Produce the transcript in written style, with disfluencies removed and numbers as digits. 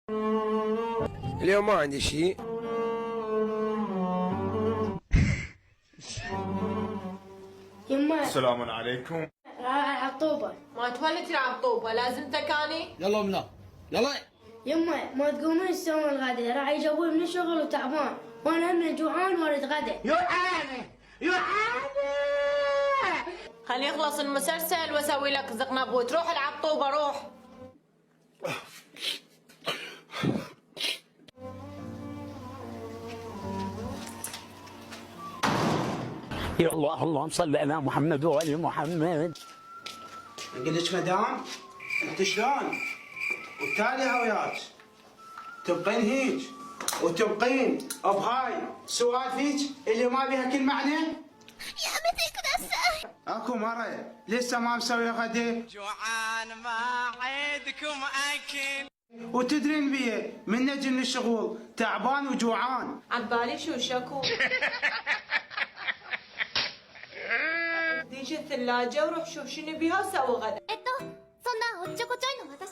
اليوم ما عندي شيء. يما السلام عليكم. على الطوبة. ما تولي تلعب طوبة لازم تكاني. يلا منا يلا. يما ما تقومون تسوون الغدا، راح يجابون من الشغل وتعبان، وانا هم جوعان واريد غدا. خلي يخلص المسلسل واسوي لك زقنبوت. روح العب طوبة روح. يا الله اللهم صل على محمد وعلى محمد. اقول لك مدام انت شلون؟ والتالي وياك تبقين هيك وتبقين بهاي سوالفيك اللي ما بيها كل معنى. اكو مرة لسه ما مسوي غدا جوعان ما عيدكم اكل. وتدرين بيه من نجي من الشغل تعبان وجوعان. عبالي شو شكو. ديش الثلاجة وروح شوف شنو بيها وسوي غدا. そんなおっちょこちょいの私